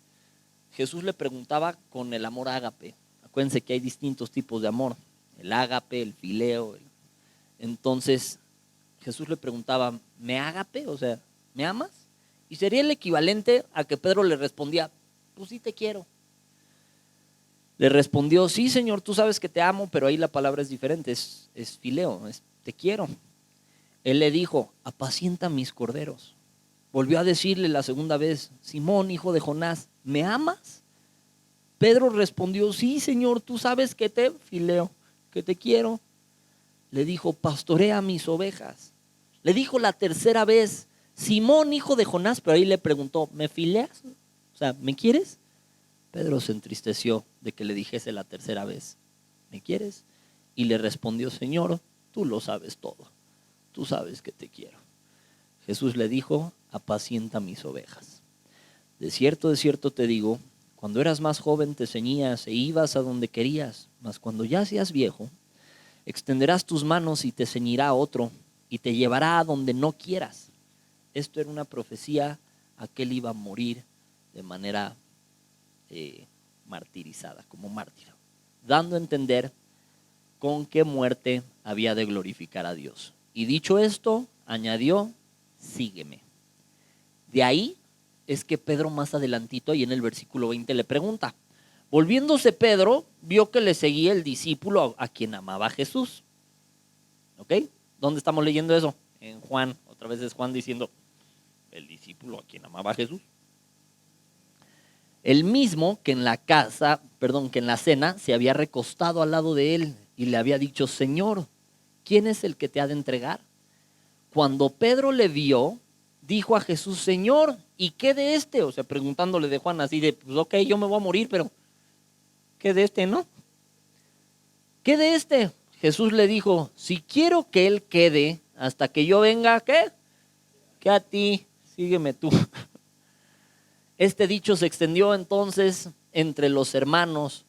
Jesús le preguntaba con el amor ágape. Acuérdense que hay distintos tipos de amor, el ágape, el fileo. Entonces Jesús le preguntaba, ¿me ágape? O sea, ¿me amas? Y sería el equivalente a que Pedro le respondía, pues sí te quiero. Le respondió, sí Señor, tú sabes que te amo, pero ahí la palabra es diferente, es fileo, es te quiero. Él le dijo, apacienta mis corderos. Volvió a decirle la segunda vez, Simón, hijo de Jonás, ¿me amas? Pedro respondió, sí Señor, tú sabes que te fileo, que te quiero. Le dijo, pastorea mis ovejas. Le dijo la tercera vez, Simón, hijo de Jonás, pero ahí le preguntó, ¿me fileas? O sea, ¿me quieres? Pedro se entristeció de que le dijese la tercera vez, ¿me quieres? Y le respondió, Señor, tú lo sabes todo, tú sabes que te quiero. Jesús le dijo, apacienta mis ovejas. De cierto te digo, cuando eras más joven te ceñías e ibas a donde querías, mas cuando ya seas viejo, extenderás tus manos y te ceñirá otro y te llevará a donde no quieras. Esto era una profecía a que él iba a morir de manera martirizada, como mártir, dando a entender con qué muerte había de glorificar a Dios. Y dicho esto, añadió, sígueme. De ahí es que Pedro más adelantito, ahí en el versículo 20, le pregunta. Volviéndose Pedro, vio que le seguía el discípulo a quien amaba a Jesús. ¿Ok? ¿Dónde estamos leyendo eso? En Juan, otra vez es Juan diciendo, el discípulo a quien amaba a Jesús. El mismo que en la cena se había recostado al lado de él y le había dicho, Señor, ¿quién es el que te ha de entregar? Cuando Pedro le vio, dijo a Jesús, Señor, ¿y qué de este? O sea, preguntándole de Juan así de, pues ok, yo me voy a morir, pero ¿qué de este, no? ¿qué de este? Jesús le dijo, si quiero que él quede hasta que yo venga, ¿qué? Que a ti, sígueme tú. Este dicho se extendió entonces entre los hermanos,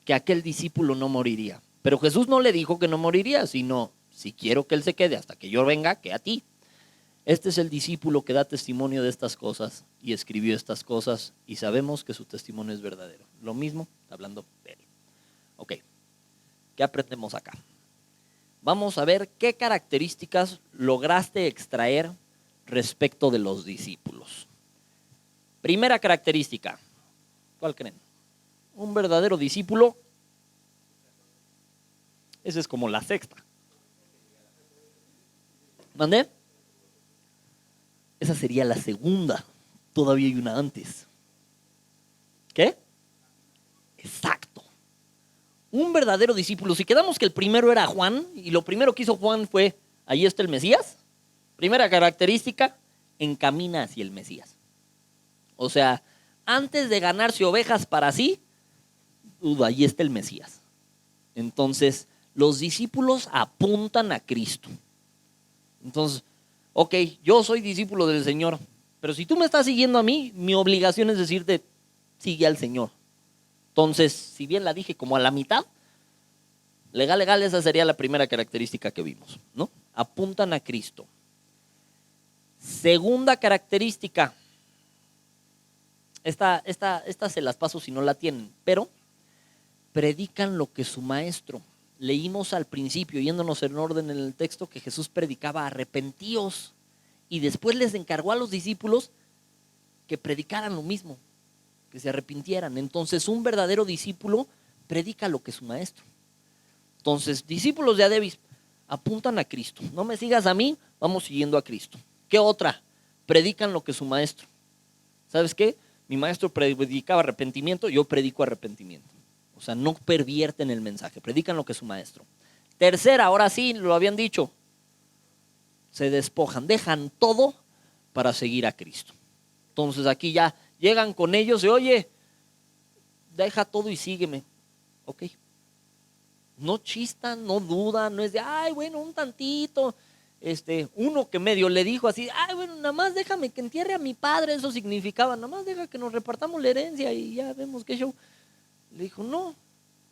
que aquel discípulo no moriría. Pero Jesús no le dijo que no moriría, sino, si quiero que él se quede hasta que yo venga, que a ti. Este es el discípulo que da testimonio de estas cosas y escribió estas cosas y sabemos que su testimonio es verdadero. Lo mismo, hablando de él. Ok, ¿qué aprendemos acá? Vamos a ver qué características lograste extraer respecto de los discípulos. Primera característica, ¿cuál creen? Un verdadero discípulo, esa es como la sexta. ¿Mandé? Esa sería la segunda. Todavía hay una antes. ¿Qué? Exacto. Un verdadero discípulo. Si quedamos que el primero era Juan, y lo primero que hizo Juan fue, ahí está el Mesías. Primera característica, encamina hacia el Mesías. O sea, antes de ganarse ovejas para sí, ahí está el Mesías. Entonces, los discípulos apuntan a Cristo. Entonces, ok, yo soy discípulo del Señor, pero si tú me estás siguiendo a mí, mi obligación es decirte, sigue al Señor. Entonces, si bien la dije como a la mitad, legal, esa sería la primera característica que vimos, ¿no? Apuntan a Cristo. Segunda característica, esta se las paso si no la tienen, pero predican lo que su maestro. Leímos al principio, yéndonos en orden en el texto, que Jesús predicaba arrepentíos y después les encargó a los discípulos que predicaran lo mismo, que se arrepintieran. Entonces, un verdadero discípulo predica lo que su maestro. Entonces, discípulos de Adebis apuntan a Cristo. No me sigas a mí, vamos siguiendo a Cristo. ¿Qué otra? Predican lo que su maestro. ¿Sabes qué? Mi maestro predicaba arrepentimiento, yo predico arrepentimiento. O sea, no pervierten el mensaje, predican lo que es su maestro. Tercera, ahora sí, lo habían dicho, se despojan, dejan todo para seguir a Cristo. Entonces aquí ya llegan con ellos y oye, deja todo y sígueme. Ok. No chistan, no dudan, no es de, ay, bueno, un tantito. Uno que medio le dijo así, ay, bueno, nada más déjame que entierre a mi padre, eso significaba, nada más deja que nos repartamos la herencia y ya vemos qué show. Le dijo, no,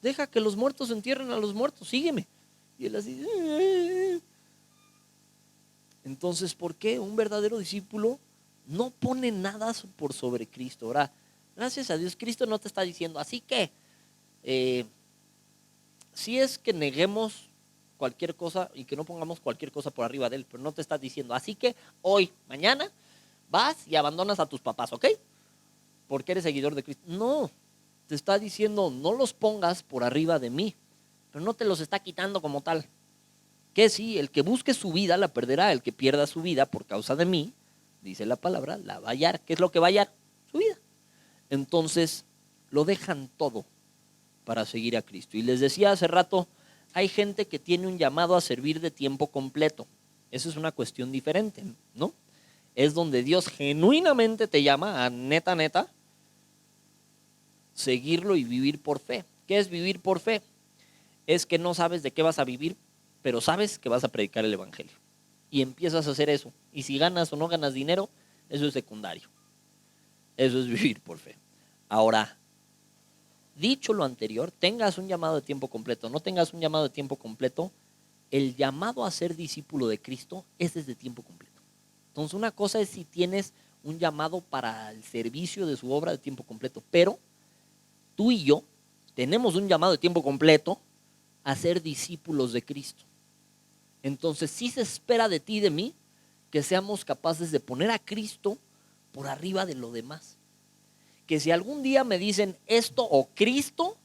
deja que los muertos entierren a los muertos, sígueme. Y él así. Entonces, ¿por qué un verdadero discípulo no pone nada por sobre Cristo? Ahora, gracias a Dios, Cristo no te está diciendo, así que, si es que neguemos cualquier cosa y que no pongamos cualquier cosa por arriba de él, pero no te está diciendo, así que hoy, mañana, vas y abandonas a tus papás, ¿ok? Porque eres seguidor de Cristo. No. Te está diciendo, no los pongas por arriba de mí, pero no te los está quitando como tal. Que sí, el que busque su vida la perderá, el que pierda su vida por causa de mí, dice la palabra, la va a hallar. ¿Qué es lo que va a hallar? Su vida. Entonces, lo dejan todo para seguir a Cristo. Y les decía hace rato, hay gente que tiene un llamado a servir de tiempo completo. Esa es una cuestión diferente, ¿no? Es donde Dios genuinamente te llama a neta, seguirlo y vivir por fe. ¿Qué es vivir por fe? Es que no sabes de qué vas a vivir, pero sabes que vas a predicar el evangelio. Y empiezas a hacer eso. Y si ganas o no ganas dinero, eso es secundario. Eso es vivir por fe. Ahora, dicho lo anterior, tengas un llamado de tiempo completo, no tengas un llamado de tiempo completo, el llamado a ser discípulo de Cristo es desde tiempo completo. Entonces, una cosa es si tienes un llamado para el servicio de su obra de tiempo completo, pero tú y yo tenemos un llamado de tiempo completo a ser discípulos de Cristo. Entonces sí se espera de ti y de mí que seamos capaces de poner a Cristo por arriba de lo demás. Que si algún día me dicen esto o Cristo,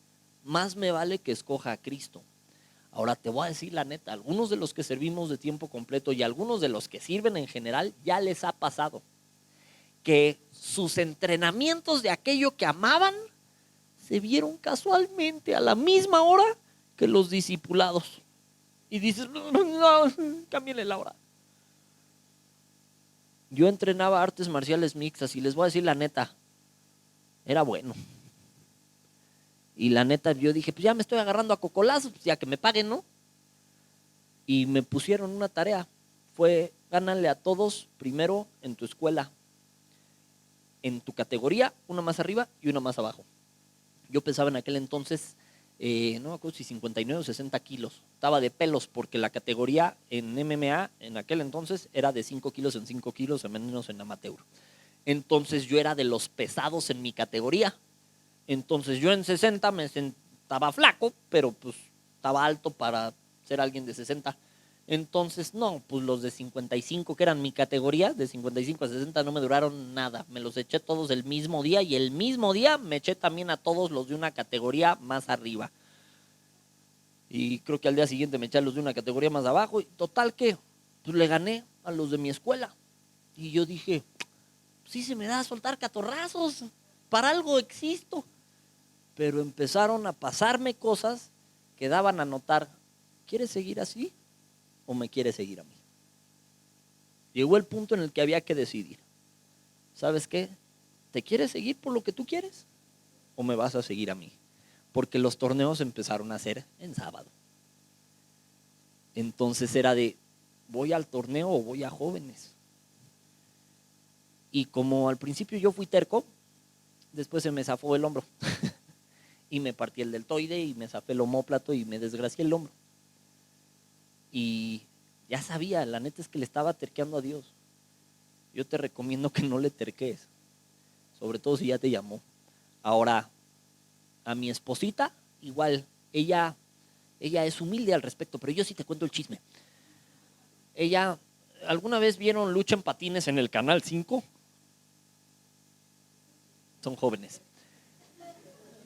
más me vale que escoja a Cristo. Ahora te voy a decir la neta, algunos de los que servimos de tiempo completo y algunos de los que sirven en general ya les ha pasado que sus entrenamientos de aquello que amaban se vieron casualmente a la misma hora que los discipulados. Y dices, no, cámbiale la hora. Yo entrenaba artes marciales mixtas y les voy a decir la neta, era bueno. Y la neta, yo dije, pues ya me estoy agarrando a cocolazos, pues ya que me paguen, ¿no? Y me pusieron una tarea, fue gánale a todos primero en tu escuela, en tu categoría, una más arriba y una más abajo. Yo pesaba en aquel entonces, no me acuerdo si 59 o 60 kilos. Estaba de pelos porque la categoría en MMA en aquel entonces era de 5 kilos en 5 kilos, al menos en amateur. Entonces yo era de los pesados en mi categoría. Entonces yo en 60 me sentaba flaco, pero pues estaba alto para ser alguien de 60. Entonces, no, pues los de 55, que eran mi categoría, de 55 a 60 no me duraron nada. Me los eché todos el mismo día y el mismo día me eché también a todos los de una categoría más arriba. Y creo que al día siguiente me eché a los de una categoría más abajo. Y total que, pues le gané a los de mi escuela. Y yo dije, sí se me da a soltar catorrazos, para algo existo. Pero empezaron a pasarme cosas que daban a notar, ¿quieres seguir así o me quieres seguir a mí? Llegó el punto en el que había que decidir. ¿Sabes qué? ¿Te quieres seguir por lo que tú quieres o me vas a seguir a mí? Porque los torneos empezaron a ser en sábado. Entonces era de, ¿voy al torneo o voy a jóvenes? Y como al principio yo fui terco, después se me zafó el hombro. Y me partí el deltoide y me zafé el omóplato y me desgracié el hombro. Y ya sabía, la neta es que le estaba terqueando a Dios. Yo te recomiendo que no le terques, sobre todo si ya te llamó. Ahora, a mi esposita, igual, ella es humilde al respecto, pero yo sí te cuento el chisme. Ella, ¿alguna vez vieron Lucha en Patines en el Canal 5? Son jóvenes.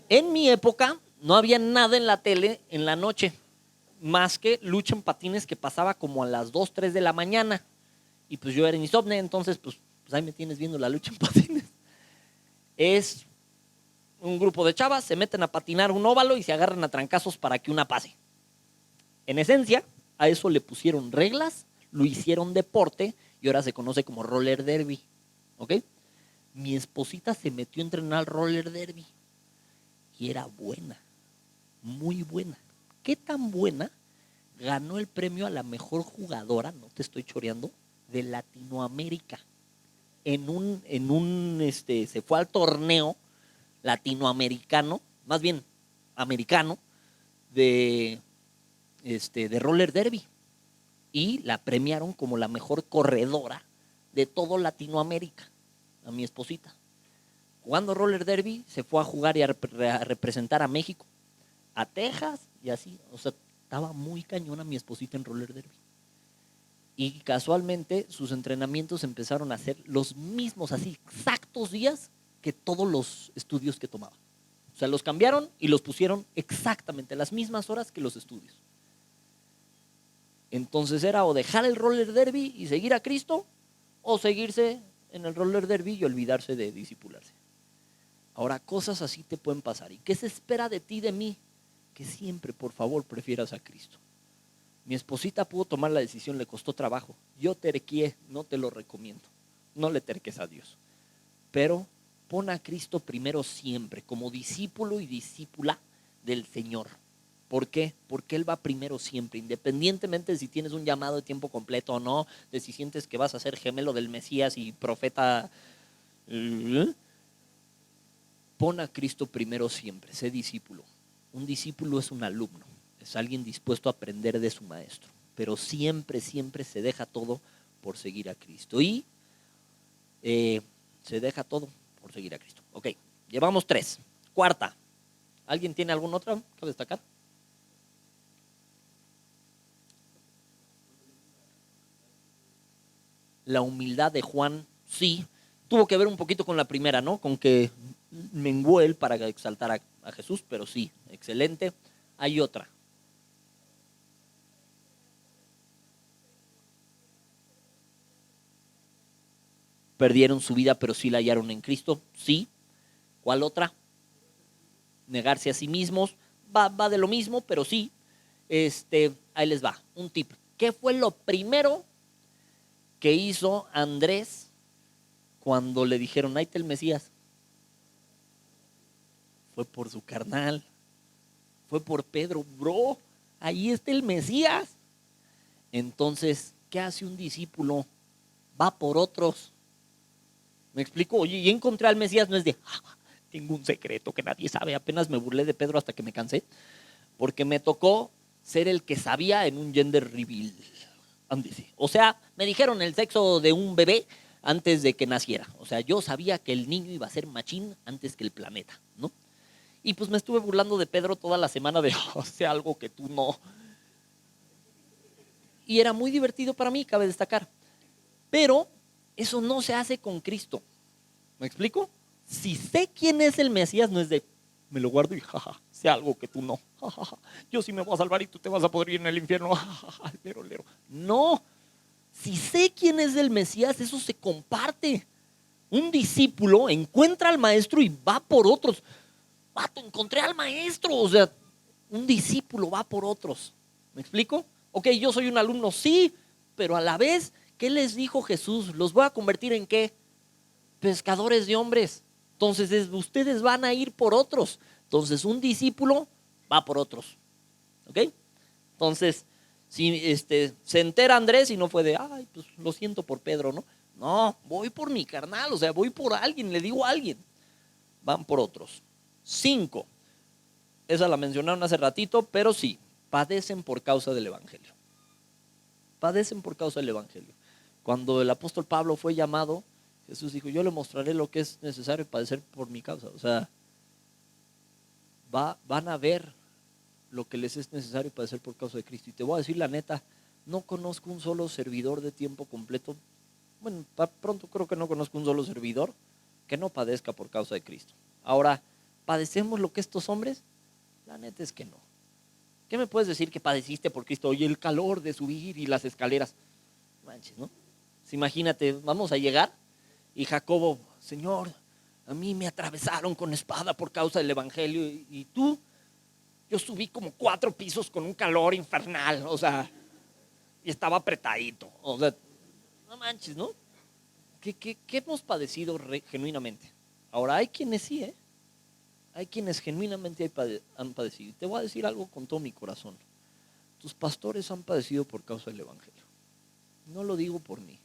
En mi época no había nada en la tele en la noche, más que Lucha en Patines que pasaba como a las 2, 3 de la mañana. Y pues yo era insomne, entonces pues ahí me tienes viendo la Lucha en Patines. Es un grupo de chavas, se meten a patinar un óvalo y se agarran a trancazos para que una pase. En esencia, a eso le pusieron reglas, lo hicieron deporte y ahora se conoce como roller derby. ¿Ok? Mi esposita se metió a entrenar roller derby y era buena, muy buena. ¿Qué tan buena? Ganó el premio a la mejor jugadora, no te estoy choreando, de Latinoamérica. Se fue al torneo latinoamericano, más bien americano, de roller derby. Y la premiaron como la mejor corredora de todo Latinoamérica, a mi esposita. Jugando roller derby, se fue a jugar y a representar a México, a Texas y así. O sea, estaba muy cañona mi esposita en roller derby. Y casualmente sus entrenamientos empezaron a ser los mismos, así exactos días que todos los estudios que tomaba. O sea, los cambiaron y los pusieron exactamente las mismas horas que los estudios. Entonces era o dejar el roller derby y seguir a Cristo, o seguirse en el roller derby y olvidarse de discipularse. Ahora, cosas así te pueden pasar. ¿Y qué se espera de ti, de mí? Que siempre, por favor, prefieras a Cristo. Mi esposita pudo tomar la decisión, le costó trabajo. Yo terqué, no te lo recomiendo. No le terques a Dios. Pero pon a Cristo primero siempre, como discípulo y discípula del Señor. ¿Por qué? Porque Él va primero siempre, independientemente de si tienes un llamado de tiempo completo o no, de si sientes que vas a ser gemelo del Mesías y profeta. Pon a Cristo primero siempre, sé discípulo. Un discípulo es un alumno, es alguien dispuesto a aprender de su maestro, pero siempre, siempre se deja todo por seguir a Cristo. Y se deja todo por seguir a Cristo. Ok, llevamos 3. Cuarta, ¿alguien tiene alguna otra que destacar? La humildad de Juan, sí, tuvo que ver un poquito con la primera, ¿no? Con que menguó él para exaltar a Jesús, pero sí, excelente. Hay otra. Perdieron su vida, pero sí la hallaron en Cristo, sí. ¿Cuál otra? Negarse a sí mismos, va de lo mismo, pero sí. Ahí les va, un tip. ¿Qué fue lo primero que hizo Andrés cuando le dijeron, ahí está el Mesías? Fue por su carnal. fue por Pedro, bro, ahí está el Mesías. Entonces, ¿qué hace un discípulo? Va por otros. ¿Me explico? Oye, y encontré al Mesías, no es de, tengo un secreto que nadie sabe, apenas me burlé de Pedro hasta que me cansé, porque me tocó ser el que sabía en un gender reveal. O sea, me dijeron el sexo de un bebé antes de que naciera. O sea, yo sabía que el niño iba a ser machín antes que el planeta, ¿no? Y pues me estuve burlando de Pedro toda la semana de, sé algo que tú no. Y era muy divertido para mí, cabe destacar. Pero eso no se hace con Cristo. ¿Me explico? Si sé quién es el Mesías, no es de, me lo guardo y jaja, sé algo que tú no. Jajaja, yo sí me voy a salvar y tú te vas a poder ir en el infierno. Jajaja, lero, lero. No, si sé quién es el Mesías, eso se comparte. Un discípulo encuentra al maestro y va por otros. Vato, encontré al maestro. O sea, un discípulo va por otros. ¿Me explico? Ok, yo soy un alumno, sí, pero a la vez, ¿qué les dijo Jesús? ¿Los voy a convertir en qué? Pescadores de hombres. Entonces, ustedes van a ir por otros. Entonces, un discípulo va por otros. ¿Ok? Entonces, si se entera Andrés y no fue de, ay, pues lo siento por Pedro, ¿no? No, voy por mi carnal, o sea, voy por alguien, le digo a alguien. Van por otros. 5. Esa la mencionaron hace ratito, pero sí, padecen por causa del Evangelio. Padecen por causa del Evangelio. Cuando el apóstol Pablo fue llamado, Jesús dijo, yo le mostraré lo que es necesario padecer por mi causa. O sea, van a ver lo que les es necesario padecer por causa de Cristo. Y te voy a decir la neta, no conozco un solo servidor de tiempo completo. Bueno, pronto creo que no conozco un solo servidor que no padezca por causa de Cristo. Ahora, ¿padecemos lo que estos hombres? La neta es que no. ¿Qué me puedes decir que padeciste por Cristo? Oye, el calor de subir y las escaleras. Manches, ¿no? Pues imagínate, vamos a llegar y Jacobo, Señor, a mí me atravesaron con espada por causa del Evangelio y tú, yo subí como 4 pisos con un calor infernal, o sea, y estaba apretadito. O sea, no manches, ¿no? ¿Qué hemos padecido genuinamente? Ahora, hay quienes sí, ¿eh? Hay quienes genuinamente han padecido. Y te voy a decir algo con todo mi corazón. Tus pastores han padecido por causa del Evangelio. No lo digo por mí.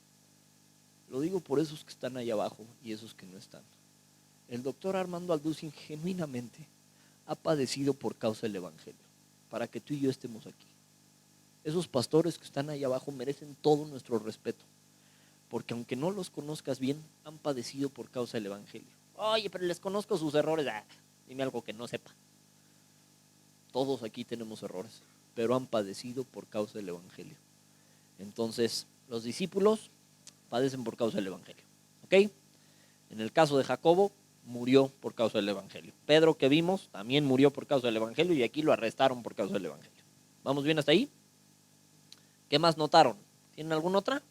Lo digo por esos que están ahí abajo y esos que no están. El doctor Armando Alducin genuinamente ha padecido por causa del Evangelio. Para que tú y yo estemos aquí. Esos pastores que están ahí abajo merecen todo nuestro respeto. Porque aunque no los conozcas bien, han padecido por causa del Evangelio. Oye, pero les conozco sus errores. Dime algo que no sepa. Todos aquí tenemos errores, pero han padecido por causa del Evangelio. Entonces, los discípulos padecen por causa del Evangelio. ¿Ok? En el caso de Jacobo, murió por causa del Evangelio. Pedro, que vimos, también murió por causa del Evangelio y aquí lo arrestaron por causa del Evangelio. ¿Vamos bien hasta ahí? ¿Qué más notaron? ¿Tienen alguna otra?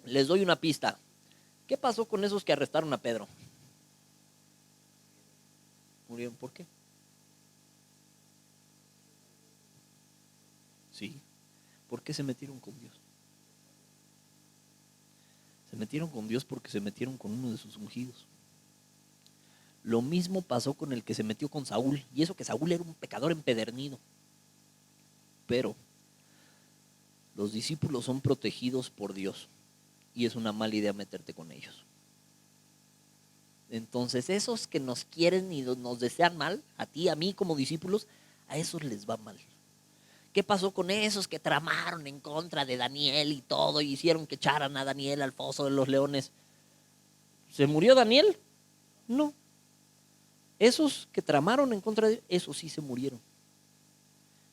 Les doy una pista. ¿Qué pasó con esos que arrestaron a Pedro? ¿Murieron por qué? Sí. ¿Por qué se metieron con Dios? Se metieron con Dios porque se metieron con uno de sus ungidos. Lo mismo pasó con el que se metió con Saúl. Y eso que Saúl era un pecador empedernido. Pero los discípulos son protegidos por Dios. Y es una mala idea meterte con ellos. Entonces esos que nos quieren y nos desean mal, a ti, a mí como discípulos, a esos les va mal. ¿Qué pasó con esos que tramaron en contra de Daniel y todo y hicieron que echaran a Daniel al foso de los leones? ¿Se murió Daniel? No. Esos que tramaron en contra de esos sí se murieron.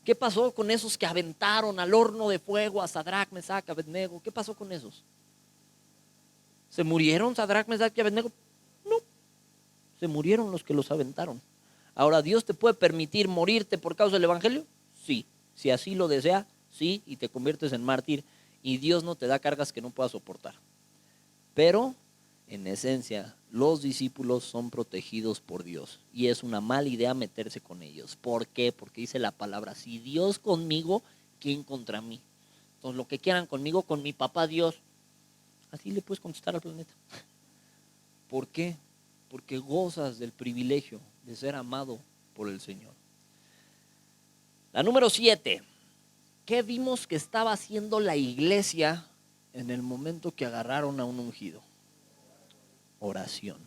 ¿Qué pasó con esos que aventaron al horno de fuego a Sadrach, Mesach, Abednego? ¿Qué pasó con esos? ¿Se murieron Sadrach, Mesach y Abednego? No. Se murieron los que los aventaron. Ahora, ¿Dios te puede permitir morirte por causa del Evangelio? Sí. Si así lo desea, sí, y te conviertes en mártir y Dios no te da cargas que no puedas soportar. Pero, en esencia, los discípulos son protegidos por Dios y es una mala idea meterse con ellos. ¿Por qué? Porque dice la palabra, si Dios conmigo, ¿quién contra mí? Entonces, lo que quieran conmigo, con mi papá Dios. Así le puedes contestar al planeta. ¿Por qué? porque gozas del privilegio de ser amado por el Señor. La número 7. ¿Qué vimos que estaba haciendo la iglesia en el momento que agarraron a un ungido? Oración.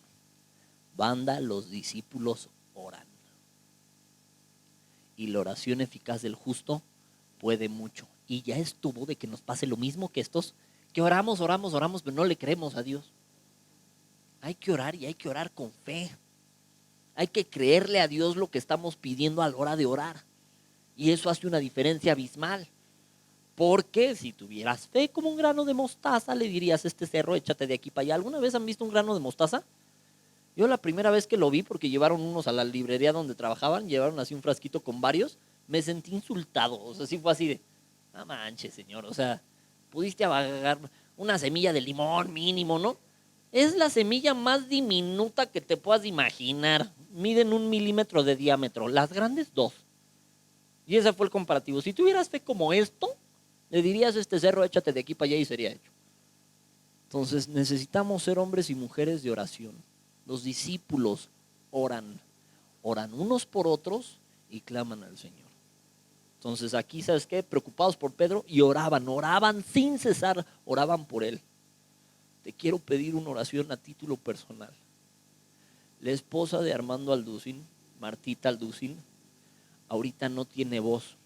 Banda, los discípulos oran. Y la oración eficaz del justo puede mucho. Y ya estuvo de que nos pase lo mismo que estos, que oramos, pero no le creemos a Dios. Hay que orar y hay que orar con fe. Hay que creerle a Dios lo que estamos pidiendo a la hora de orar. Y eso hace una diferencia abismal. Porque si tuvieras fe como un grano de mostaza, le dirías a este cerro, échate de aquí para allá. ¿Alguna vez han visto un grano de mostaza? Yo la primera vez que lo vi, porque llevaron unos a la librería donde trabajaban, llevaron así un frasquito con varios, me sentí insultado. O sea, sí fue así de, no manches, señor. O sea, pudiste agarrar una semilla de limón mínimo, ¿no? Es la semilla más diminuta que te puedas imaginar. Miden 1 milímetro de diámetro. Las grandes 2. Y ese fue el comparativo. Si tuvieras fe como esto, le dirías a este cerro, échate de aquí para allá y sería hecho. Entonces necesitamos ser hombres y mujeres de oración. Los discípulos oran unos por otros y claman al Señor. Entonces aquí, ¿sabes qué? Preocupados por Pedro y oraban sin cesar, oraban por él. Te quiero pedir una oración a título personal. La esposa de Armando Alducin, Martita Alducin, ahorita no tiene voz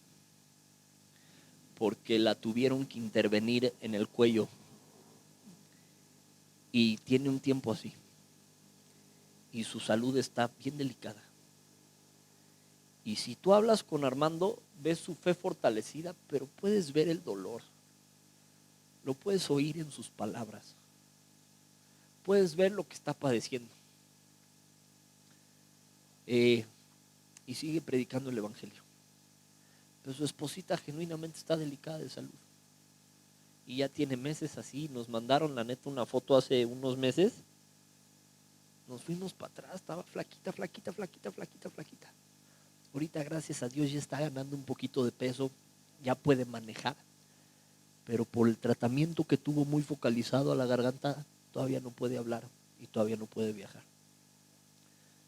porque la tuvieron que intervenir en el cuello y tiene un tiempo así y su salud está bien delicada. Y si tú hablas con Armando, ves su fe fortalecida, pero puedes ver el dolor, lo puedes oír en sus palabras, puedes ver lo que está padeciendo. Y sigue predicando el evangelio. Pero su esposita genuinamente está delicada de salud. Y ya tiene meses así. Nos mandaron, la neta, una foto hace unos meses. Nos fuimos para atrás, estaba flaquita. Ahorita, gracias a Dios, ya está ganando un poquito de peso, ya puede manejar. Pero por el tratamiento que tuvo muy focalizado a la garganta, todavía no puede hablar y todavía no puede viajar.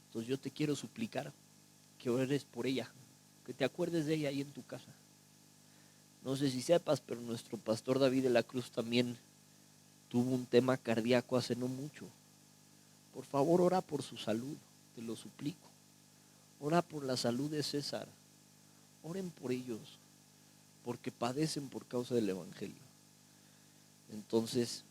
Entonces yo te quiero suplicar que ores por ella, que te acuerdes de ella ahí en tu casa. No sé si sepas, pero nuestro pastor David de la Cruz también tuvo un tema cardíaco hace no mucho. Por favor, ora por su salud, te lo suplico. Ora por la salud de César. Oren por ellos, porque padecen por causa del evangelio. Entonces,